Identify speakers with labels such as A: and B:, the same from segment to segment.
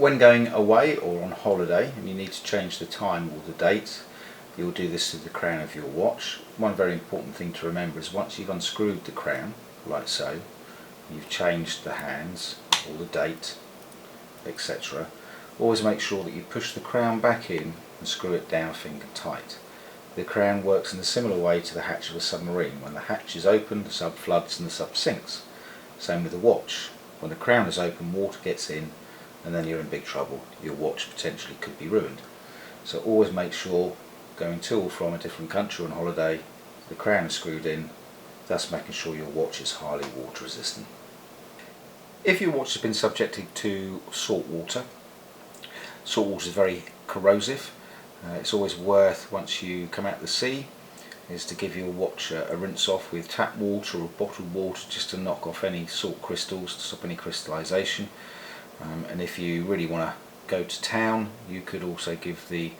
A: When going away or on holiday and you need to change the time or the date, you'll do this to the crown of your watch. One very important thing to remember is once you've unscrewed the crown, like so, you've changed the hands or the date, etc. Always make sure that you push the crown back in and screw it down finger tight. The crown works in a similar way to the hatch of a submarine. When the hatch is open, the sub floods and the sub sinks. Same with the watch. When the crown is open, water gets in and then you're in big trouble. Your watch potentially could be ruined. So always make sure, going to or from a different country on holiday, the crown is screwed in, thus making sure your watch is highly water resistant. If your watch has been subjected to salt water is very corrosive. It's always worth, once you come out of the sea, is to give your watch a rinse off with tap water or bottled water, just to knock off any salt crystals, to stop any crystallization. And if you really want to go to town, you could also give the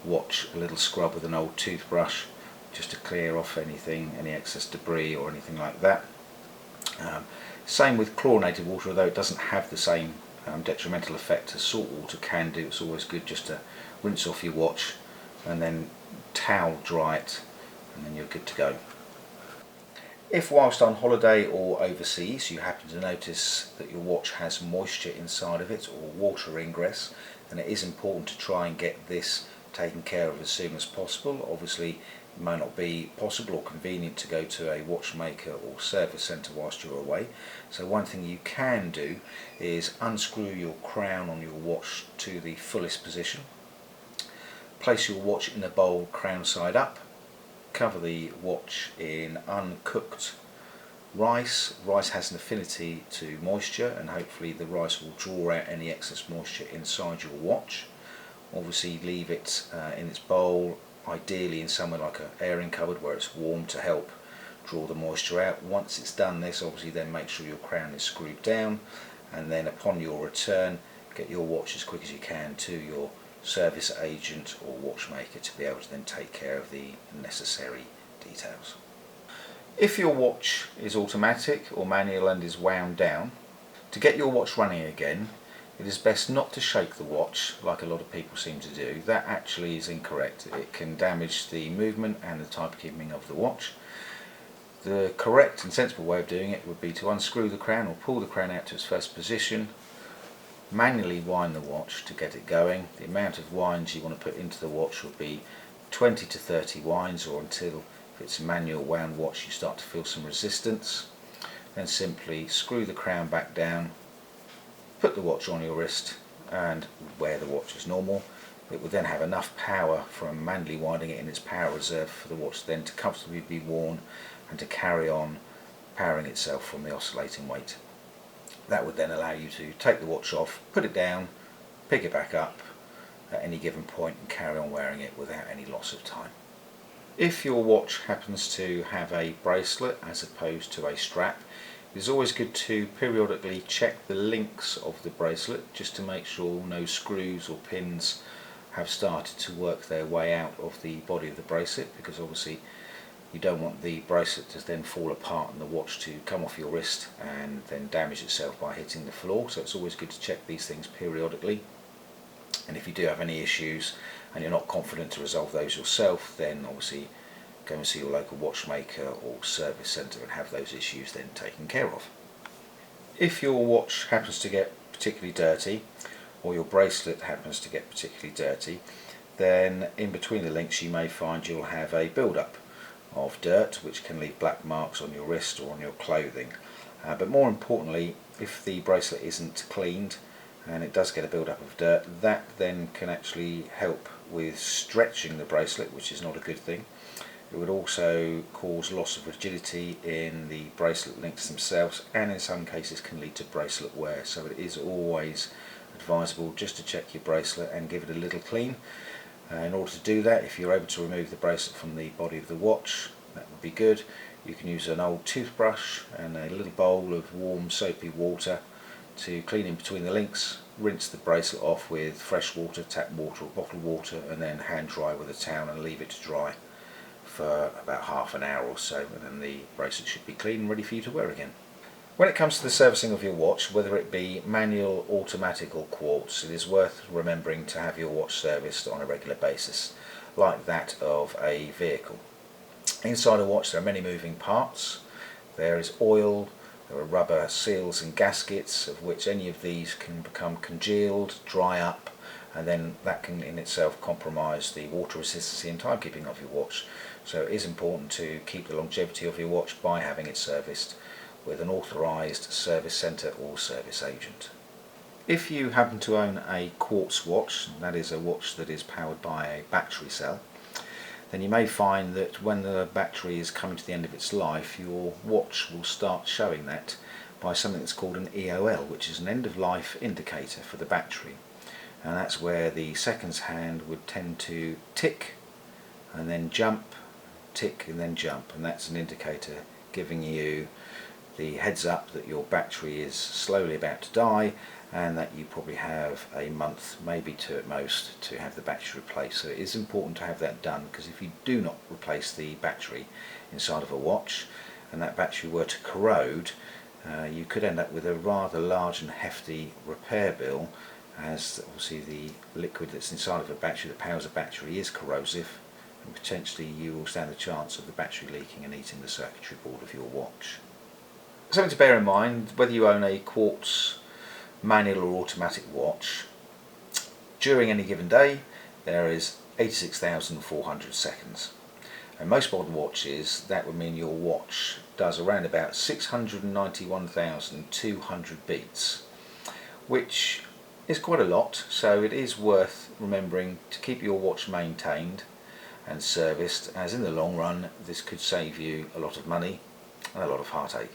A: watch a little scrub with an old toothbrush, just to clear off anything, any excess debris or anything like that. Same with chlorinated water, although it doesn't have the same detrimental effect as salt water can do. It's always good just to rinse off your watch and then towel dry it, and then you're good to go. If whilst on holiday or overseas you happen to notice that your watch has moisture inside of it or water ingress, then it is important to try and get this taken care of as soon as possible. Obviously it may not be possible or convenient to go to a watchmaker or service centre whilst you're away. So one thing you can do is unscrew your crown on your watch to the fullest position. Place your watch in a bowl crown side up. Cover the watch in uncooked rice. Rice has an affinity to moisture, and hopefully the rice will draw out any excess moisture inside your watch. Obviously leave it in its bowl, ideally in somewhere like an airing cupboard where it's warm, to help draw the moisture out. Once it's done this, obviously then make sure your crown is screwed down, and then upon your return get your watch as quick as you can to your service agent or watchmaker to be able to then take care of the necessary details. If your watch is automatic or manual and is wound down, to get your watch running again, it is best not to shake the watch like a lot of people seem to do. That actually is incorrect. It can damage the movement and the timekeeping of the watch. The correct and sensible way of doing it would be to unscrew the crown or pull the crown out to its first position, manually wind the watch to get it going. The amount of winds you want to put into the watch will be 20 to 30 winds, or until, if it's a manual wound watch, you start to feel some resistance. Then simply screw the crown back down, put the watch on your wrist and wear the watch as normal. It will then have enough power from manually winding it in its power reserve for the watch then to comfortably be worn and to carry on powering itself from the oscillating weight. That would then allow you to take the watch off, put it down, pick it back up at any given point and carry on wearing it without any loss of time. If your watch happens to have a bracelet as opposed to a strap, it is always good to periodically check the links of the bracelet just to make sure no screws or pins have started to work their way out of the body of the bracelet, because obviously you don't want the bracelet to then fall apart and the watch to come off your wrist and then damage itself by hitting the floor. So it's always good to check these things periodically. And if you do have any issues and you're not confident to resolve those yourself, then obviously go and see your local watchmaker or service centre and have those issues then taken care of. If your watch happens to get particularly dirty, or your bracelet happens to get particularly dirty, then in between the links you may find you'll have a build-up of dirt, which can leave black marks on your wrist or on your clothing. But more importantly, if the bracelet isn't cleaned and it does get a build-up of dirt, that then can actually help with stretching the bracelet, which is not a good thing. It would also cause loss of rigidity in the bracelet links themselves, and in some cases can lead to bracelet wear. So it is always advisable just to check your bracelet and give it a little clean. In order to do that, if you're able to remove the bracelet from the body of the watch, that would be good. You can use an old toothbrush and a little bowl of warm soapy water to clean in between the links, rinse the bracelet off with fresh water, tap water or bottled water, and then hand dry with a towel and leave it to dry for about half an hour or so, and then the bracelet should be clean and ready for you to wear again. When it comes to the servicing of your watch, whether it be manual, automatic or quartz, it is worth remembering to have your watch serviced on a regular basis, like that of a vehicle. Inside a watch there are many moving parts. There is oil, there are rubber seals and gaskets, of which any of these can become congealed, dry up, and then that can in itself compromise the water resistance and timekeeping of your watch. So it is important to keep the longevity of your watch by having it serviced with an authorised service centre or service agent. If you happen to own a quartz watch, that is a watch that is powered by a battery cell, then you may find that when the battery is coming to the end of its life, your watch will start showing that by something that's called an EOL, which is an end of life indicator for the battery. And that's where the seconds hand would tend to tick and then jump, tick and then jump, and that's an indicator giving you the heads up that your battery is slowly about to die and that you probably have a month, maybe two at most, to have the battery replaced. So it is important to have that done, because if you do not replace the battery inside of a watch and that battery were to corrode, you could end up with a rather large and hefty repair bill, as obviously the liquid that's inside of a battery that powers a battery is corrosive, and potentially you will stand a chance of the battery leaking and eating the circuitry board of your watch. Something to bear in mind, whether you own a quartz, manual or automatic watch, during any given day there is 86,400 seconds. And most modern watches, that would mean your watch does around about 691,200 beats, which is quite a lot, so it is worth remembering to keep your watch maintained and serviced, as in the long run this could save you a lot of money and a lot of heartache.